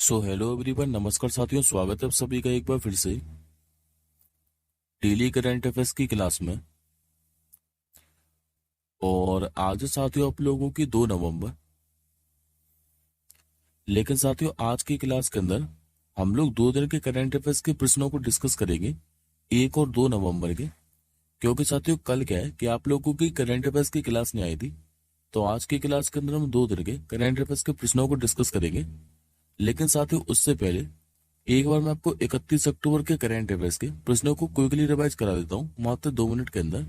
So hello everyone, नमस्कार साथियों। स्वागत है आप सभी का एक बार फिर से डेली करंट अफेयर्स की क्लास में। और आज साथियों आप लोगों की 2 नवंबर। लेकिन साथियों आज की क्लास के अंदर हम लोग 2 दिन के करंट अफेयर्स के प्रश्नों को डिस्कस करेंगे, 1 और 2 नवंबर के। क्योंकि साथियों कल क्या है कि आप लोगों की करंट अफेयर्स की क्लास नहीं आई थी, तो आज की क्लास के अंदर हम 2 दिन के करंट अफेयर्स के प्रश्नों को डिस्कस करेंगे। लेकिन साथियों उससे पहले एक बार मैं आपको 31 अक्टूबर के करंट अफेयर्स के प्रश्नों को क्विकली रिवाइज करा देता हूँ मात्र 2 मिनट के अंदर।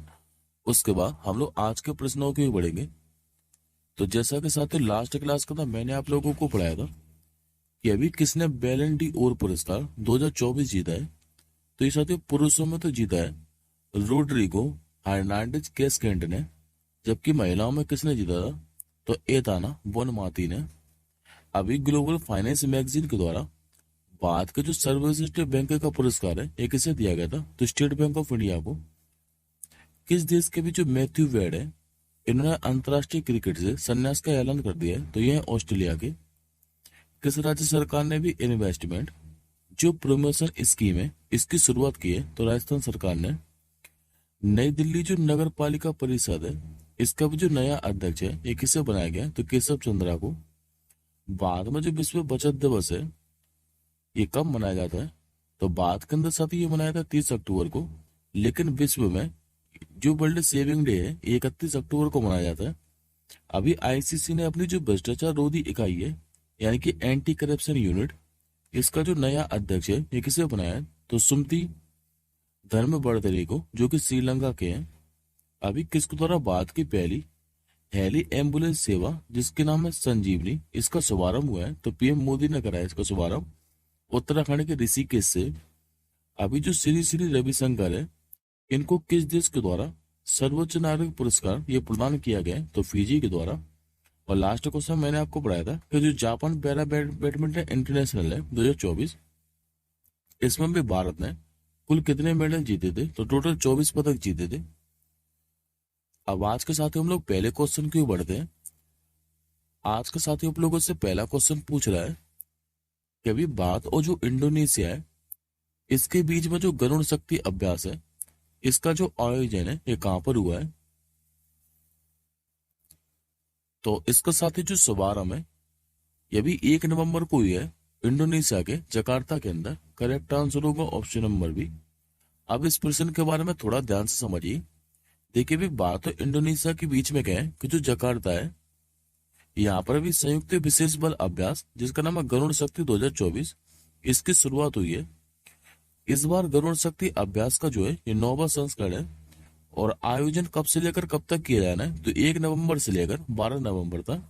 उसके बाद हम लोग आज के प्रश्नों की ओर बढ़ेंगे। तो जैसा कि साथियों लास्ट क्लास का था, मैंने आप लोगों को पढ़ाया था कि अभी किसने बैलन डी और पुरस्कार 2024 जीता है। तो ये साथियों पुरुषों में तो जीता है रोड्रिगो हर्नांडेज कैसकेंट ने। जबकि महिलाओं में किसने जीता था, तो एताना बोनमाती ने। अभी ग्लोबल फाइनेंस मैगजीन के द्वारा भारत के जो सर्वश्रेष्ठ बैंक का पुरस्कार है ये किसे दिया गया था, तो स्टेट बैंक ऑफ इंडिया को। किस देश के भी जो मैथ्यू वेड है, इन्होंने अंतर्राष्ट्रीय क्रिकेट से संन्यास का ऐलान कर दिया है, तो यह है ऑस्ट्रेलिया के। किस राज्य सरकार ने भी इन्वेस्टमेंट जो प्रमोशन स्कीम है इसकी शुरुआत की है, तो राजस्थान सरकार ने। नई दिल्ली जो नगर पालिका परिषद है, इसका भी जो नया अध्यक्ष है ये किसे बनाया गया है, तो केशव चंद्रा को। बाद में जो विश्व बचत दिवस है ये कब मनाया जाता है, तो बाद के अंदर साथ ये मनाया था 30 अक्टूबर को। लेकिन विश्व में जो वर्ल्ड सेविंग डे है ये 31 अक्टूबर को मनाया जाता है। अभी आईसीसी ने अपनी जो भ्रष्टाचार रोधी इकाई है यानी कि एंटी करप्शन यूनिट, इसका जो नया अध्यक्ष है ये किसे बनाया है, तो सुमति धर्मवर्धने को, जो कि श्रीलंका के हैं। अभी किसके द्वारा भारत की पहली हेली एम्बुलेंस सेवा जिसके नाम है संजीवनी, इसका शुभारंभ हुआ है, तो पीएम मोदी ने कराया इसका शुभारंभ उत्तराखंड के ऋषिकेश से। अभी जो श्री श्री रविशंकर है, इनको किस देश के द्वारा सर्वोच्च नागरिक पुरस्कार ये प्रदान किया गया है, तो फिजी के द्वारा। और लास्ट क्वेश्चन मैंने आपको पढ़ाया था कि जो जापान पैरा बैडमिंटन इंटरनेशनल है 2024, इसमें भी भारत ने कुल कितने मेडल जीते थे, तो टोटल 24 पदक जीते थे। अब आज के साथ ही हम लोग पहले क्वेश्चन की ओर बढ़ते हैं। आज के साथ ही आप लोगों से पहला क्वेश्चन पूछ रहा है कि अभी भारत और जो इंडोनेशिया है इसके बीच में जो गरुड़ शक्ति अभ्यास है, इसका जो आयोजन है ये कहां पर हुआ है, तो इसका साथ ही जो शुभारंभ है ये भी 1 नवंबर को हुई है इंडोनेशिया के जकार्ता के अंदर। करेक्ट आंसर होगा ऑप्शन नंबर बी। अब इस प्रश्न के बारे में थोड़ा ध्यान से समझिए। देखिए भी बात तो इंडोनेशिया के बीच में क्या है कि जो जकार्ता है यहाँ पर भी संयुक्त विशेष बल अभ्यास जिसका नाम है गरुड़ शक्ति 2024, इसकी शुरुआत हुई है। इस बार गरुड़ शक्ति अभ्यास का जो है ये 9वां संस्करण है। और आयोजन कब से लेकर कब तक किया जाना है, तो 1 नवंबर से लेकर 12 नवंबर तक।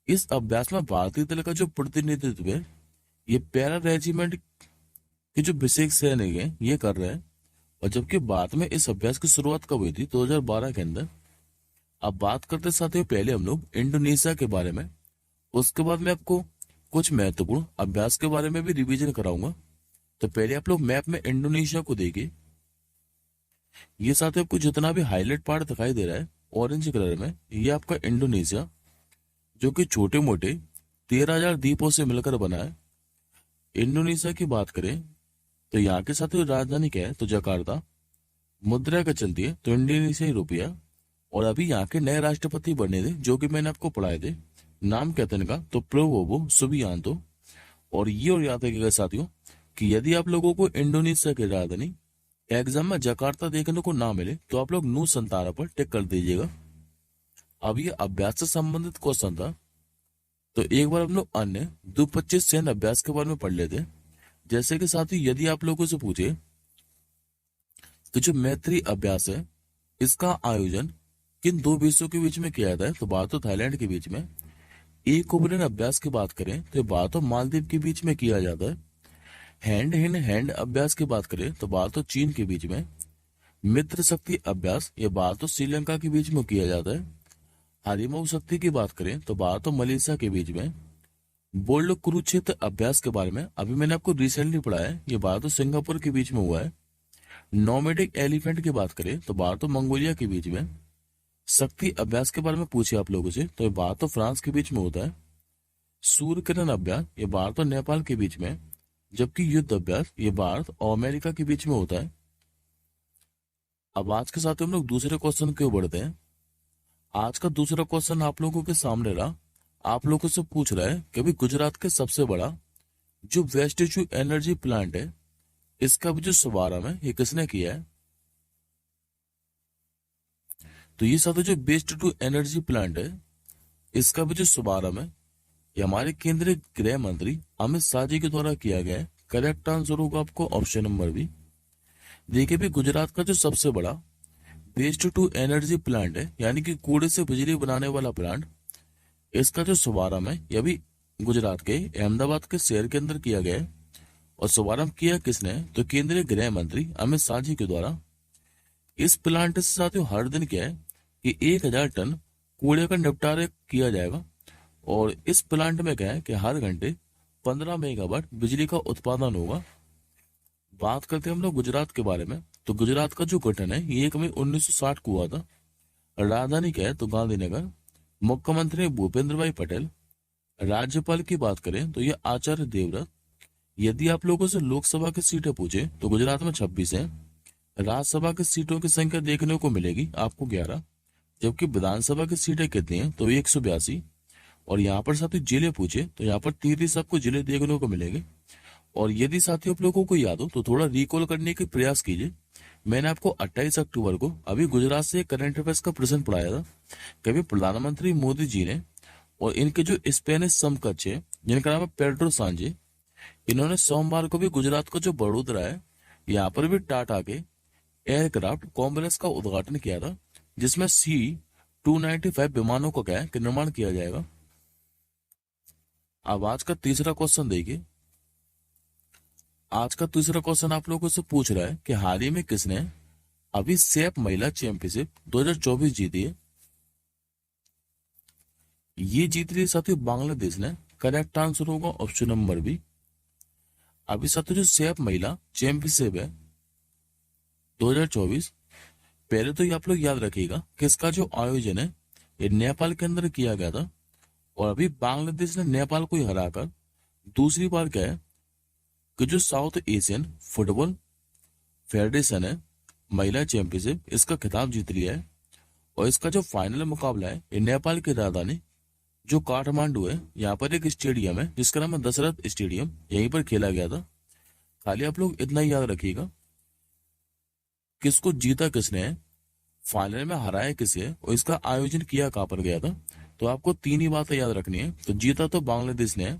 इस अभ्यास में भारतीय दल का जो प्रतिनिधित्व है ये पैरा रेजिमेंट के जो विशेष सैनिक हैं ये कर रहे हैं। और जबकि बाद में इस अभ्यास की शुरुआत कब हुई थी, 2012 के अंदर। अब बात करते साथियों पहले हम लोग इंडोनेशिया के बारे में, उसके बाद मैं आपको कुछ महत्वपूर्ण अभ्यास के बारे में भी रिवीजन कराऊंगा। तो पहले आप लोग मैप में इंडोनेशिया को देखिए। ये साथियों आपको जितना भी हाईलाइट पार्ट दिखाई दे रहा है ऑरेंज कलर में, ये आपका इंडोनेशिया जो कि छोटे मोटे 13,000 द्वीपों से मिलकर बना है। इंडोनेशिया की बात करें तो यहाँ के साथियों राजधानी क्या है, तो जकार्ता। मुद्रा का चलती है तो इंडोनेशियाई रुपया। और अभी यहाँ के नए राष्ट्रपति बने थे जो कि मैंने आपको पढ़ाए थे, नाम क्या था इनका, तो प्रोवोवो सुबियांतो। और ये और याद रखिएगा साथियों कि यदि आप लोगों को इंडोनेशिया की राजधानी एग्जाम में जकार्ता देखने को ना मिले तो आप लोग नू संतारा पर टिक कर दीजिएगा। अब ये अभ्यास से संबंधित क्वेश्चन था, तो एक बार हम लोग अन्य 225 सैन्य अभ्यास के बारे में पढ़ लेते हैं। जैसे कि साथी यदि आप लोगों से पूछे कि जो मैत्री अभ्यास है इसका आयोजन किन दो देशों के बीच में किया जाता है, तो भारत और थाईलैंड के बीच में। एक ओवरन अभ्यास की बात करें तो भारत और मालदीव के बीच में किया जाता है। हैंड इन हैंड अभ्यास की बात करें तो भारत और चीन के बीच में। मित्र शक्ति अभ्यास ये भारत और श्रीलंका के बीच में किया जाता है। हरिमऊ शक्ति की बात करें तो भारत और मलेशिया के बीच में। बोल्ड कुरुक्षेत्र अभ्यास के बारे में अभी मैंने आपको रिसेंटली पढ़ा है, ये भारत और सिंगापुर के बीच में हुआ है। नोमेडिक एलिफेंट की बात करें तो भारत और मंगोलिया के बीच में। शक्ति अभ्यास के बारे में पूछे आप लोगों से तो ये भारत और फ्रांस के बीच में होता है। सूर्य किरण अभ्यास ये भारत और नेपाल के बीच में, जबकि युद्ध अभ्यास ये भारत और अमेरिका के बीच में होता है। अब आज के साथ हम लोग दूसरे क्वेश्चन की ओर बढ़ते हैं। आज का दूसरा क्वेश्चन आप लोगों के सामने रहा। आप लोगों से पूछ रहा है कि अभी गुजरात के सबसे बड़ा जो वेस्ट टू एनर्जी प्लांट है, इसका भी जो शुभारंभ है ये किसने किया है? तो ये साथ जो वेस्ट टू एनर्जी प्लांट है, इसका भी जो शुभारंभ है ये हमारे केंद्रीय गृह मंत्री अमित शाह जी के द्वारा किया गया है। करेक्ट आंसर होगा आपको ऑप्शन नंबर बी। देखिए भी गुजरात का जो सबसे बड़ा वेस्ट टू एनर्जी प्लांट है, यानी कि कूड़े से बिजली बनाने वाला प्लांट, इसका जो शुभारंभ है यह भी गुजरात के अहमदाबाद के शहर के अंदर किया गया है। और शुभारंभ किया किसने? तो केंद्रीय गृह मंत्री अमित शाह जी के द्वारा। इस प्लांट से साथियों हर दिन क्या है कि 1000 टन कूड़े का निपटारा किया जाएगा। और इस प्लांट में क्या है कि हर घंटे 15 मेगावाट बिजली का उत्पादन होगा। बात करते हैं हम लोग गुजरात के बारे में। तो गुजरात का जो गठन है ये 1 मई 1960 को हुआ था। राजधानी क्या है? तो गांधीनगर। मुख्यमंत्री भूपेंद्र भाई पटेल। राज्यपाल की बात करें तो ये आचार्य देवव्रत। यदि आप लोगों से लोकसभा की सीटें पूछे तो गुजरात में 26 है। राज्यसभा की सीटों की संख्या देखने को मिलेगी आपको 11, जबकि विधानसभा की सीटें कितनी है? तो 182। और यहाँ पर साथियों जिले पूछे तो यहाँ पर 30 आपको जिले देखने को मिलेंगे। और यदि साथियों आप लोगों को याद हो तो थोड़ा रिकॉल करने के प्रयास कीजिए। मैंने आपको 28 अक्टूबर को अभी गुजरात से करंट अफेयर्स का प्रश्न पढ़ाया था। कभी प्रधानमंत्री मोदी जी ने और इनके जो स्पेनिश समकक्ष है जिनका नाम है पेड्रो सांजे, इन्होंने सोमवार को भी गुजरात का जो बड़ोदरा है यहाँ पर भी टाटा के एयरक्राफ्ट कॉम्प्लेक्स का उद्घाटन किया था, जिसमें C-295 विमानों का क्या है कि निर्माण किया जाएगा। अब आज का तीसरा क्वेश्चन देखिए। आज का तीसरा क्वेश्चन आप लोगों से पूछ रहा है कि हाल ही में किसने अभी सेफ महिला चैंपियनशिप 2024 जीती है? ये जीत रही साथियों बांग्लादेश ने। करेक्ट आंसर होगा ऑप्शन नंबर बी। अभी साथियों जो सेफ महिला चैंपियनशिप है 2024, पहले तो ये आप लोग याद रखिएगा कि इसका जो आयोजन है ये नेपाल के अंदर किया गया था। और अभी बांग्लादेश ने नेपाल को ही हराकर दूसरी बार क्या है कि जो साउथ एशियन फुटबॉल फेडरेशन है महिला चैंपियनशिप, इसका खिताब जीत लिया है। और इसका जो फाइनल मुकाबला है ये नेपाल की राजधानी जो काठमांडू है, यहाँ पर एक स्टेडियम है जिसका नाम है दशरथ स्टेडियम, यहीं पर खेला गया था। खाली आप लोग इतना ही याद रखिएगा किसको जीता किसने है, फाइनल में हराया किसे, और इसका आयोजन किया कहाँ पर गया था। तो आपको 3 ही बातें याद रखनी है। तो जीता तो बांग्लादेश ने,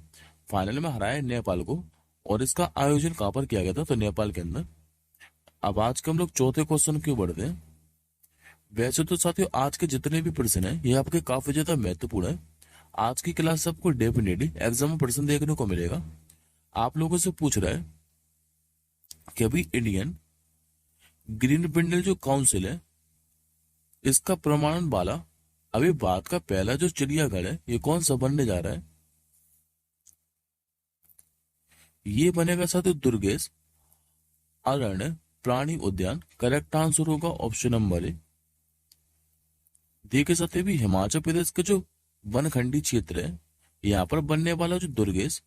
फाइनल में हराया नेपाल को, और इसका आयोजन कहाँ पर किया गया था? तो नेपाल के अंदर। अब आज के हम लोग चौथे क्वेश्चन क्यों बढ़ते हैं। वैसे तो साथियों आज के जितने भी प्रश्न है ये आपके काफी ज्यादा महत्वपूर्ण है। आज की क्लास सबको डेफिनेटली एग्जाम में प्रश्न देखने को मिलेगा। आप लोगों से पूछ रहा है कि अभी इंडियन ग्रीन बिंडल जो काउंसिल है इसका प्रमाणन वाला अभी भारत का पहला जो चिड़ियाघर है ये कौन सा बनने जा रहा है? ये बनेगा साथियों दुर्गेश अरण्य प्राणी उद्यान। करेक्ट आंसर होगा ऑप्शन नंबर ए। देखिए साथियों भी हिमाचल प्रदेश के जो वनखंडी क्षेत्र है यहाँ पर बनने वाला जो दुर्गेश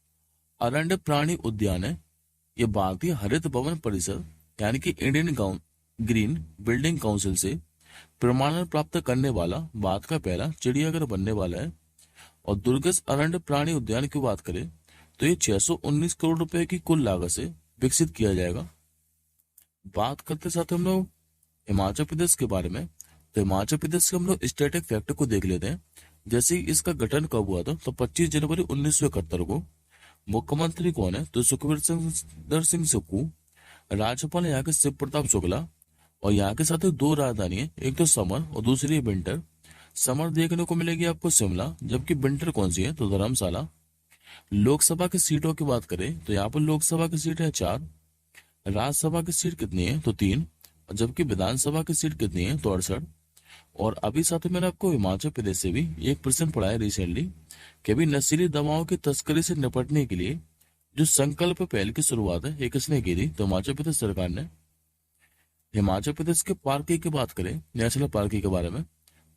अरण्य प्राणी उद्यान है ये भारतीय हरित भवन परिषद यानी कि इंडियन ग्रीन बिल्डिंग काउंसिल से प्रमाणन प्राप्त करने वाला भारत का पहला चिड़ियाघर बनने वाला है। और दुर्गेश अरण्य प्राणी उद्यान की बात करें तो ये 619 करोड़ रुपए की कुल लागत से विकसित किया जाएगा। बात करते साथ हम लोग हिमाचल प्रदेश के बारे में। तो हिमाचल प्रदेश के हम लोग स्टैटिक फैक्टर को देख लेते हैं। जैसे इसका गठन कब हुआ था? तो 25 जनवरी 1971 को। मुख्यमंत्री कौन है? तो सुखविंदर सिंह सुक्खू। राज्यपाल यहाँ के शिव प्रताप शुक्ला। और यहाँ के साथ 2 राजधानी है, एक तो समर और दूसरी है विंटर। समर देखने को मिलेगी आपको शिमला, जबकि विंटर कौन सी है? तो धर्मशाला। लोकसभा की सीटों की बात करें तो यहाँ पर लोकसभा की सीट है 4। राज्यसभा की सीट कितनी है? तो 3। जबकि विधानसभा की सीट कितनी है? तो 68। और अभी साथ मैंने आपको हिमाचल प्रदेश से भी एक प्रश्न पढ़ा है रिसेंटली कि अभी नशीली दवाओं की तस्करी से निपटने के लिए जो संकल्प पहल की शुरुआत है ये किसने की थी? तो हिमाचल प्रदेश सरकार ने। हिमाचल प्रदेश के पार्क की बात करें, नेशनल पार्क के बारे में,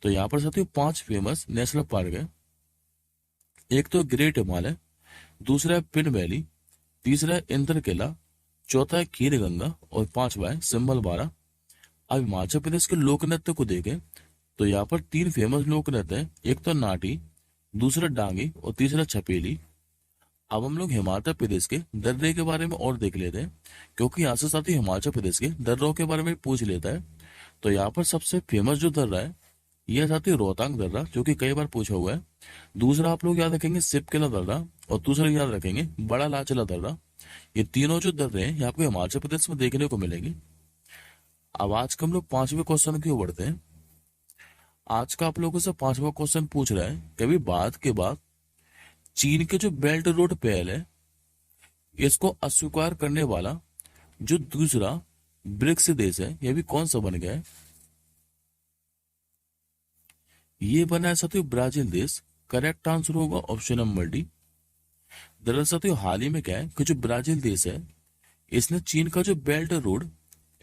तो यहाँ पर साथियों 5 फेमस नेशनल पार्क है। एक तो ग्रेट हिमालय, दूसरा है पिन वैली, तीसरा है इंद्र किला, चौथा है खीर गंगा और पांचवा है सिंबल बारा। अब हिमाचल प्रदेश के लोक नृत्य को देखें तो यहाँ पर तीन फेमस लोक नृत्य हैं, एक तो नाटी, दूसरा डांगी और तीसरा छपेली। अब हम लोग हिमाचल प्रदेश के दर्रे के बारे में और देख लेते हैं, क्योंकि यहाँ से साथ ही हिमाचल प्रदेश के दर्रों के बारे में पूछ लेता है। तो यहाँ पर सबसे फेमस जो दर्रा है यह साथ ही रोहतांग दर्रा, जो कि कई बार पूछा हुआ है। दूसरा आप लोग याद रखेंगे सिपकिला दर्रा, और दूसरा याद रखेंगे बड़ा लाचला दर्रा। ये तीनों जो दर्रे हैं ये आपको हिमाचल प्रदेश में देखने को मिलेंगे। अब आज का हम लोग पांचवें क्वेश्चन की ओर बढ़ते हैं। आज का आप लोगों से पांचवा क्वेश्चन पूछ रहा है कि अभी भारत के बाद चीन के जो बेल्ट रोड पहल है इसको अस्वीकार करने वाला जो दूसरा ब्रिक्स देश है यह भी कौन सा बन गया है? ये बना है साथियों ब्राजील देश। करेक्ट आंसर होगा ऑप्शन नंबर डी। दरअसल साथियों हाल ही में क्या है कि जो ब्राजील देश है इसने चीन का जो बेल्ट रोड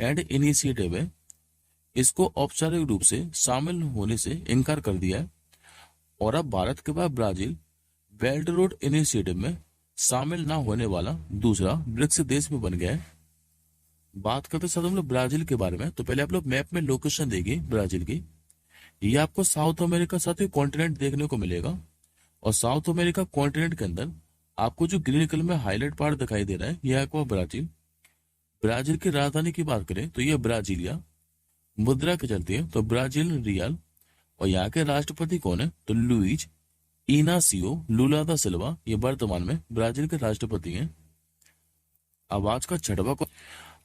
एंड इनिशिएटिव है इसको औपचारिक रूप से शामिल होने से इनकार कर दिया है, और अब भारत के बाद ब्राजील बेल्ट रोड इनिशिएटिव में शामिल ना होने वाला दूसरा ब्रिक्स देश में बन गया है। बात करते साथ हम लोग ब्राजील के बारे में, तो पहले आप लोग मैप में लोकेशन देखिए ब्राजील की। ये आपको साउथ अमेरिका साथ ही कॉन्टिनेंट देखने को मिलेगा, और साउथ अमेरिका कॉन्टिनेंट के अंदर आपको जो ग्रीन कलर में हाईलाइट पार्ट दिखाई दे रहा है यह आपको ब्राजील। ब्राजील की राजधानी की बात करें तो यह ब्राजीलिया। मुद्रा की चलती है तो ब्राजील रियल। और यहाँ के राष्ट्रपति कौन है तो लुइज इनासियो लुला दा सिल्वा, ये वर्तमान में ब्राजील के राष्ट्रपति हैं। अब आज का छठवां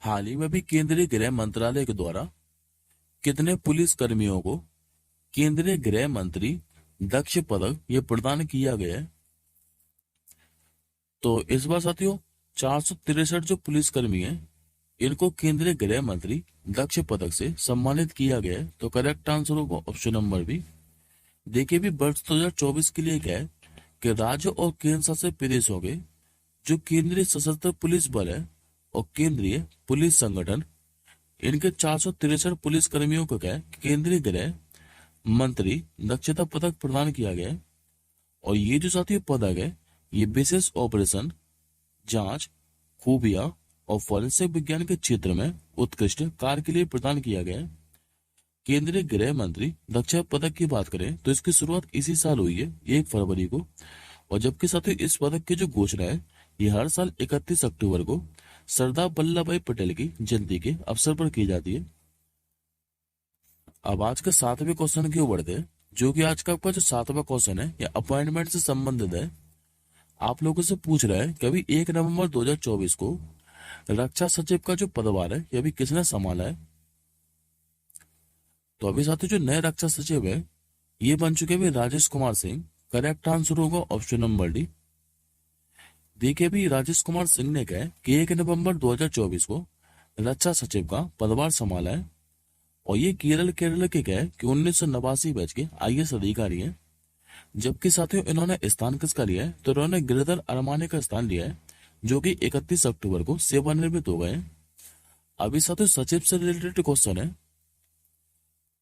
हाल ही में भी केंद्रीय गृह मंत्रालय के द्वारा कितने पुलिस कर्मियों को केंद्रीय गृह मंत्री दक्ष पदक ये प्रदान किया गया है? तो इस बार साथियों 463 जो पुलिसकर्मी हैं इनको केंद्रीय गृह मंत्री दक्ष पदक से सम्मानित किया गया है। तो करेक्ट आंसर होगा ऑप्शन नंबर बी। देखिए भी वर्ष 2024 के लिए क्या है कि राज्य और केंद्र शासित प्रदेशों के जो केंद्रीय सशस्त्र पुलिस बल है और केंद्रीय पुलिस संगठन इनके 463 पुलिस कर्मियों को क्या है केंद्रीय गृह मंत्री दक्षता पदक प्रदान किया गया है। और ये जो साथियों पदक है ये विशेष ऑपरेशन, जांच, खूबिया और फॉरेंसिक विज्ञान के क्षेत्र में उत्कृष्ट कार्य के लिए प्रदान किया गया है। केंद्रीय गृह मंत्री दक्षता पदक की बात करें तो इसकी शुरुआत इसी साल हुई है 1 फरवरी को, और जबकि साथियों इस पदक की जो घोषणा है ये हर साल 31 अक्टूबर को सरदार वल्लभ भाई पटेल की जयंती के अवसर पर की जाती है। अब आज के 7वें क्वेश्चन की ओर बढ़ते हैं, जो कि आज का आपका जो 7वां क्वेश्चन है या अपॉइंटमेंट से संबंधित है। आप लोगों से पूछ रहा है कि अभी 1 नवंबर 2024 को रक्षा सचिव का जो पदभार है यह अभी किसने संभाला है? तो अभी साथियों जो नए रक्षा सचिव है ये बन चुके हैं राजेश कुमार सिंह। करेक्ट आंसर होगा ऑप्शन नंबर डी। देखिए भी राजेश कुमार सिंह ने कहा कि 1 नवंबर 2024 को रक्षा सचिव का पदभार संभाला है, और ये केरल के क्या है कि 1989 बैच के IAS अधिकारी हैं। जबकि साथियों इन्होंने स्थान किसका लिया है तो इन्होंने गिरधर अरमाने का स्थान लिया है, जो कि 31 अक्टूबर को सेवानिवृत्त हो गए हैं। अभी साथियों सचिव से रिलेटेड क्वेश्चन है,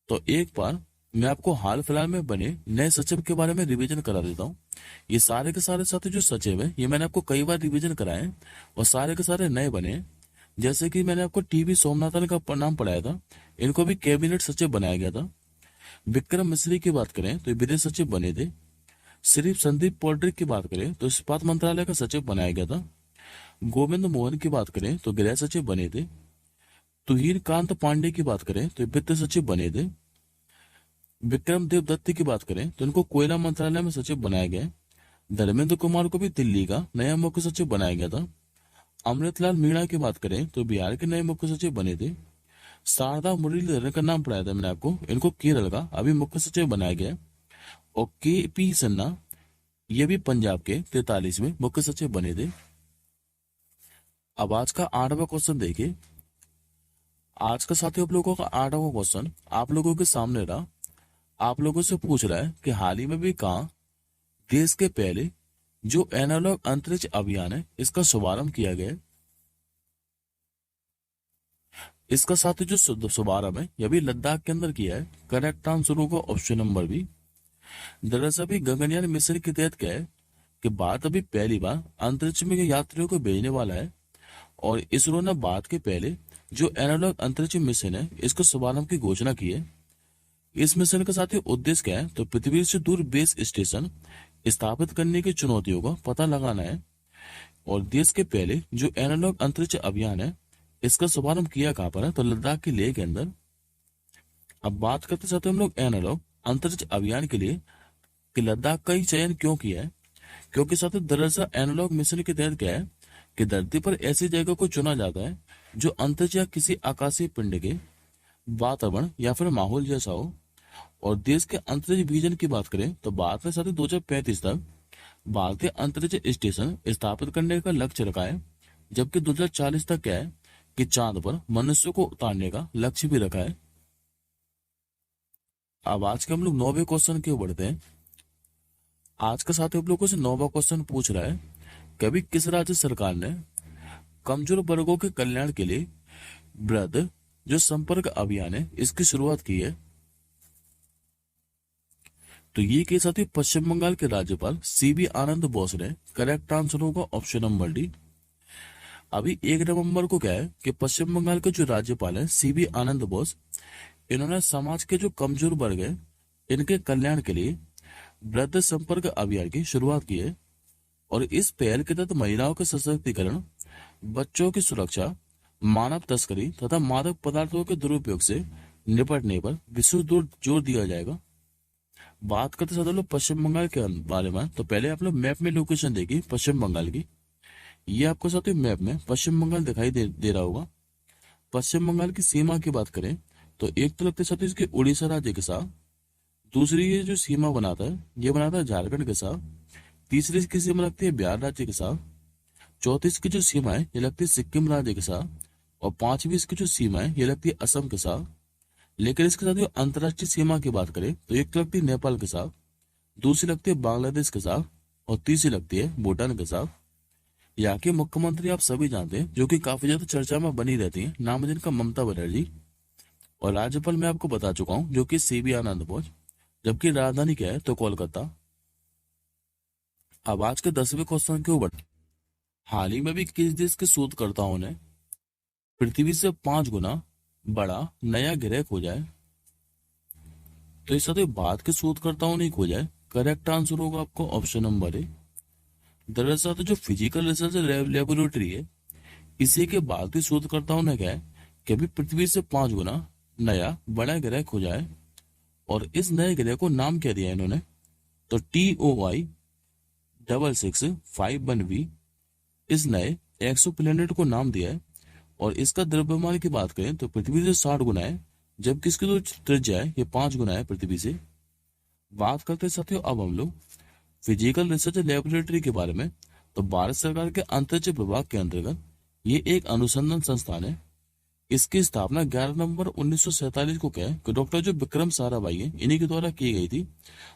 तो एक बार मैं आपको हाल फिलहाल में बने नए सचिव के बारे में रिवीजन करा देता हूँ। ये सारे के सारे साथी जो सचिव है ये मैंने आपको कई बार रिवीजन कराए हैं, और सारे के सारे नए बने हैं। जैसे कि मैंने आपको टीवी सोमनाथन का नाम पढ़ाया था, इनको भी कैबिनेट सचिव बनाया गया था। विक्रम मिश्री की बात करें तो विदेश सचिव बने थे। श्री संदीप पॉल्ट्री की बात करें तो इस्पात मंत्रालय का सचिव बनाया गया था। गोविंद मोहन की बात करें तो गृह सचिव बने थे। तुहीन कांत पांडे की बात करें तो वित्त सचिव बने थे। विक्रम देव दत्त की बात करें तो इनको कोयला मंत्रालय में सचिव बनाया गया। धर्मेंद्र कुमार को भी दिल्ली का नया मुख्य सचिव बनाया गया था। अमृतलाल मीणा की बात करें तो बिहार के नए मुख्य सचिव बने थे। शारदा मुरलीधरन का नाम पढ़ाया था मैंने आपको, इनको केरल का अभी मुख्य सचिव बनाया गया। और KP सन्ना ये भी पंजाब के 43वें मुख्य सचिव बने थे। अब आज का 8वां क्वेश्चन देखिए। आज का साथियों आप लोगों का 8वां क्वेश्चन आप लोगों के सामने रहा। आप लोगों से पूछ रहा है कि हाल ही में भी कहा देश के पहले जो एनालॉग अंतरिक्ष अभियान है इसका शुभारंभ किया गया है? इसका साथ जो शुभारंभ है यह भी लद्दाख के अंदर किया है। करेक्ट आंसर होगा ऑप्शन नंबर बी। दरअसल भी गगनयान मिशन के तहत क्या है कि भारत अभी पहली बार अंतरिक्ष में यात्रियों को भेजने वाला है और इसरो ने भारत के पहले जो एनालॉग अंतरिक्ष मिशन है इसको शुभारंभ की घोषणा की है। इस मिशन का साथी उद्देश्य क्या है, तो पृथ्वी से दूर बेस स्टेशन स्थापित करने की चुनौतियों का पता लगाना है। और देश के पहले जो एनालॉग अंतरिक्ष अभियान है इसका शुभारंभ किया कहाँ पर है, तो लद्दाख की लेह के अंदर। अब बात करते साथ हम लोग एनालॉग अंतरिक्ष अभियान के लिए कि लद्दाख का ही चयन क्यों किया है, क्योंकि साथ दरअसल एनालॉग मिशन के तहत क्या है कि धरती पर ऐसी जगह को चुना जाता है जो अंतरिक्ष या किसी आकाशीय पिंड के वातावरण या फिर माहौल जैसा हो। और देश के अंतरिक्ष विजन की बात करें तो भारत ने साथ 2035 तक भारतीय अंतरिक्ष स्टेशन स्थापित करने का लक्ष्य रखा है, जबकि 2040 तक क्या है कि चांद पर मनुष्य को उतारने का लक्ष्य भी रखा है। अब आज के हम लोग 9वें क्वेश्चन की ओर बढ़ते हैं। आज का साथी हम लोगों से 9वां क्वेश्चन पूछ रहा है, कभी किस राज्य सरकार ने कमजोर वर्गों के कल्याण के लिए वृद्ध जो संपर्क अभियान है इसकी शुरुआत की है। तो ये के साथ ही पश्चिम बंगाल के राज्यपाल सीबी आनंद बोस ने। करेक्ट आंसर होगा ऑप्शन नंबर डी। अभी 1 नवंबर को क्या है कि पश्चिम बंगाल के जो राज्यपाल है सीबी आनंद बोस, इन्होंने समाज के जो कमजोर वर्ग है इनके कल्याण के लिए वृद्ध संपर्क अभियान की शुरुआत की है। और इस पहल के तहत महिलाओं के सशक्तिकरण, बच्चों की सुरक्षा, मानव तस्करी तथा मादक पदार्थों के दुरुपयोग से निपटने पर विशेष जोर दिया जाएगा। बात करते साथ लोग पश्चिम बंगाल के बारे में, तो पहले आप लोग मैप में लोकेशन देखिए पश्चिम बंगाल की। ये आपको साथ ही मैप में पश्चिम बंगाल दिखाई दे रहा होगा। पश्चिम बंगाल की सीमा की बात करें तो एक तो लगते साथ इसके उड़ीसा राज्य के साथ, दूसरी ये जो सीमा बनाता है ये बनाता है झारखंड के साथ, तीसरी इसकी सीमा लगती है बिहार राज्य के साथ, चौथी इसकी जो सीमा है ये लगती है सिक्किम राज्य के साथ, और पांचवी इसकी जो सीमा है ये लगती है असम के साथ। लेकिन इसके साथ जो अंतर्राष्ट्रीय सीमा की बात करें तो एक तो लगती है नेपाल के साथ, दूसरी लगती है बांग्लादेश के साथ, और तीसरी लगती है भूटान के साथ। यहाँ के मुख्यमंत्री आप सभी जानते हैं जो कि काफी ज्यादा चर्चा में बनी रहती है, नाम है जिनका ममता बनर्जी। और राज्यपाल मैं आपको बता चुका हूँ जो कि सीबी आनंद बोस, जबकि राजधानी क्या है तो कोलकाता। अब आज के 10वें क्वेश्चन के ऊपर, हाल ही में भी किस देश के शोधकर्ताओं ने पृथ्वी से 5 गुना बड़ा नया ग्रह खोजा है? तो इस साथ भारत के शोधकर्ताओं ने खोजा है। करेक्ट आंसर होगा आपको ऑप्शन नंबर ए। दरअसल तो जो फिजिकल रिसर्च लेबोरेटरी है इसी के भारतीय शोधकर्ताओं ने क्या है कि अभी पृथ्वी से 5 गुना नया बड़ा ग्रह खोजा है। और इस नए ग्रह को नाम क्या दिया इन्होंने, तो TOI 6651V इस नए एक्सो प्लेनेट को नाम दिया है। और इसका द्रव्यमान की बात करें तो पृथ्वी से 60 गुना है, जबकि इसकी जो त्रिज्या है ये 5 गुना है पृथ्वी से। बात करते साथियों अब हम लोग फिजिकल रिसर्च लेबोरेटरी के बारे में। तो भारत सरकार के अंतरिक्ष विभाग के अंतर्गत ये एक अनुसंधान संस्थान है। इसकी स्थापना 11 नवंबर 1947 को क्या है कि डॉक्टर जो विक्रम साराभाई है इन्हीं के द्वारा की गई थी।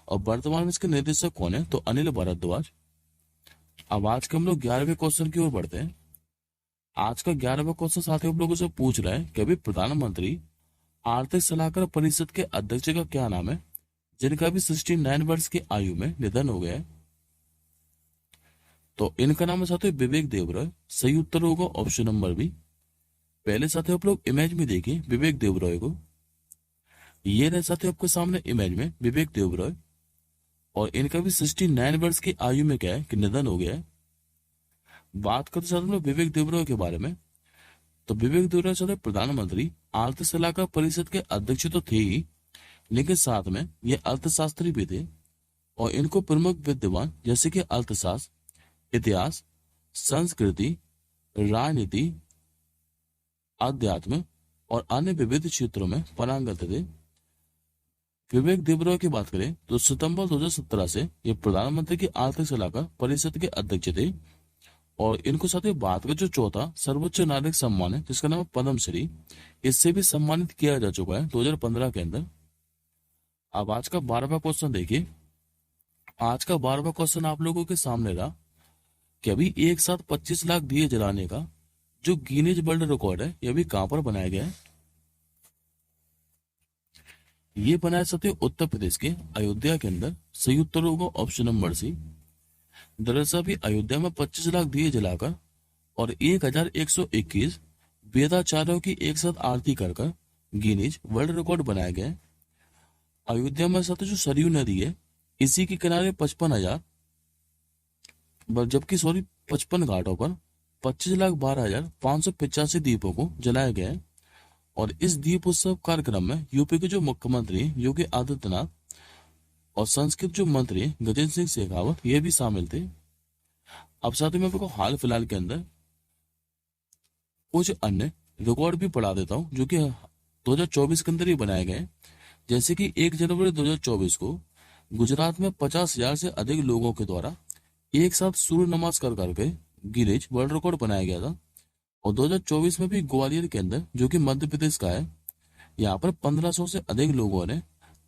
और वर्तमान में इसके निदेशक कौन है, तो अनिल भारद्वाज। अब आज के हम लोग 11वें क्वेश्चन की ओर बढ़ते हैं। आज का 11वां क्वेश्चन साथी हम लोगों से पूछ रहा है कि अभी प्रधानमंत्री आर्थिक सलाहकार परिषद के अध्यक्ष का क्या नाम है, जिनका भी 69 वर्ष की आयु में निधन हो गया है? तो इनका नाम है साथियों विवेक देवरॉय। सही उत्तर होगा ऑप्शन नंबर बी। पहले साथियों आप लोग इमेज में देखिए विवेक देवरॉय को। ये रहे साथियों आपके सामने इमेज में विवेक देवरॉय। और इनका भी 69 वर्ष की आयु में क्या है कि निधन हो गया है। बात करते साथ हम लोग विवेक देवरॉय के बारे में। तो विवेक देवरॉय साथ प्रधानमंत्री आर्थिक सलाहकार परिषद के अध्यक्ष तो थे ही, लेकिन साथ में ये अर्थशास्त्री भी थे। और इनको प्रमुख विद्वान जैसे कि अर्थशास्त्र, इतिहास, संस्कृति, राजनीति, अध्यात्म और अन्य विविध क्षेत्रों में पारंगत थे। विवेक देवरॉय की बात करें तो सितंबर 2017 से ये प्रधानमंत्री की आर्थिक सलाहकार परिषद के अध्यक्ष थे। और इनको साथ ही भारत का जो चौथा सर्वोच्च नागरिक सम्मान है जिसका नाम है पद्मश्री, इससे भी सम्मानित किया जा चुका है 2015 के अंदर। अब आज का 12वां क्वेश्चन देखिए। आज का 12वां क्वेश्चन आप लोगों के सामने रहा कि अभी एक साथ 25 लाख दिए जलाने का जो गिनीज वर्ल्ड रिकॉर्ड है ये अभी कहां पर बनाया गया है? ये बनाया सकते उत्तर प्रदेश के अयोध्या के अंदर। सही उत्तर होगा ऑप्शन नंबर सी। दरअसल अभी अयोध्या में 25 लाख दिए जलाकर और 1121 वेदाचार्यों की एक साथ आरती कर कर गिनीज वर्ल्ड रिकॉर्ड बनाया गया है। अयोध्या में साथ जो सरयू नदी है, इसी के किनारे 55,000, जबकि 55 घाटों पर 25,12,585 दीपों को जलाया गया है। और इस दीप उत्सव कार्यक्रम में यूपी के जो मुख्यमंत्री योगी आदित्यनाथ और संस्कृत जो मंत्री गजेंद्र सिंह शेखावत ये भी शामिल थे। अब साथ ही मैं आपको हाल फिलहाल के अंदर कुछ अन्य रिकॉर्ड भी पढ़ा देता हूँ जो कि 2024 के अंदर ही बनाए गए। जैसे कि 1 जनवरी 2024 को गुजरात में 50,000 से अधिक लोगों के द्वारा एक साथ सूर्य नमाज कर करके गिनीज वर्ल्ड रिकॉर्ड बनाया गया था। और 2024 में भी ग्वालियर के अंदर, जो कि मध्य प्रदेश का है, यहाँ पर 1500 से अधिक लोगों ने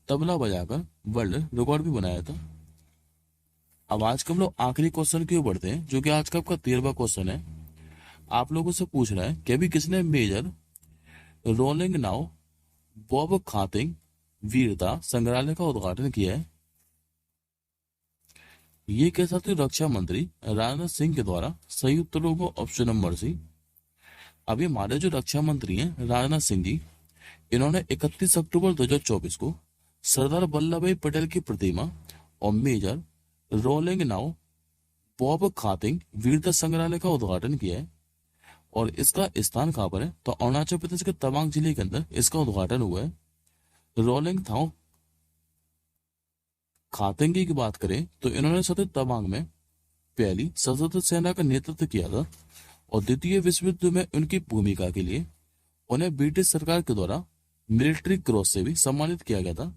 तबला बजाकर वर्ल्ड रिकॉर्ड भी बनाया था। अब आज के हम लोग आखिरी क्वेश्चन की ओर बढ़ते हैं, जो कि आज का आपका 13वां क्वेश्चन है। आप लोगों से पूछ रहा है कि अभी किसने major rolling now Bob Khathing वीरता संग्रहालय का उद्घाटन किया है। ये कह सकते रक्षा मंत्री राजनाथ सिंह के द्वारा। सही उत्तर होगा ऑप्शन नंबर सी। अभी हमारे जो रक्षा मंत्री हैं राजनाथ सिंह जी, इन्होंने 31 अक्टूबर 2024 को सरदार वल्लभ भाई पटेल की प्रतिमा और major rolling now Bob Khathing वीरता संग्रहालय का उद्घाटन किया है। और इसका स्थान कहाँ पर है, तो अरुणाचल प्रदेश के तवांग जिले के अंदर इसका उद्घाटन हुआ है। रोलिंग नाउ खातिंग की बात करें तो इन्होंने सतत तवांग में पहली सशस्त्र सेना का नेतृत्व किया था और द्वितीय विश्व युद्ध में उनकी भूमिका के लिए उन्हें ब्रिटिश सरकार के द्वारा मिलिट्री क्रॉस से भी सम्मानित किया गया था।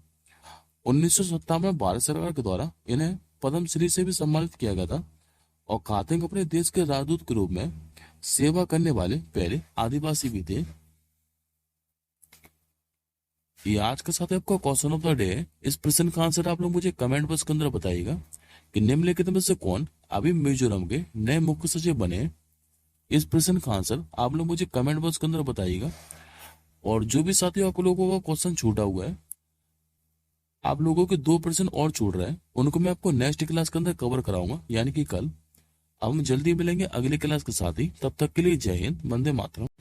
1957 में भारत सरकार के द्वारा इन्हें पद्मश्री से भी सम्मानित किया गया था। और खातिंग अपने देश के राजदूत के रूप में सेवा करने वाले पहले आदिवासी भी थे। ये आज के साथ आपका क्वेश्चन ऑफ द डे है। इस प्रश्न का आंसर आप लोग मुझे कमेंट बॉक्स के अंदर बताइएगा कि निम्नलिखित में से कौन अभी मिजोरम के नए मुख्य सचिव बने हैं। इस प्रश्न का आंसर आप लोग मुझे कमेंट बॉक्स के अंदर बताइएगा। और जो भी साथियों आप लोगों का क्वेश्चन छूटा हुआ है, आप लोगों के 2 प्रश्न और छूट रहे हैं, उनको मैं आपको नेक्स्ट क्लास के अंदर कवर कराऊंगा, यानी कि कल। अब हम जल्दी मिलेंगे अगली क्लास के साथ ही। तब तक के लिए जय हिंद, वंदे मातरम।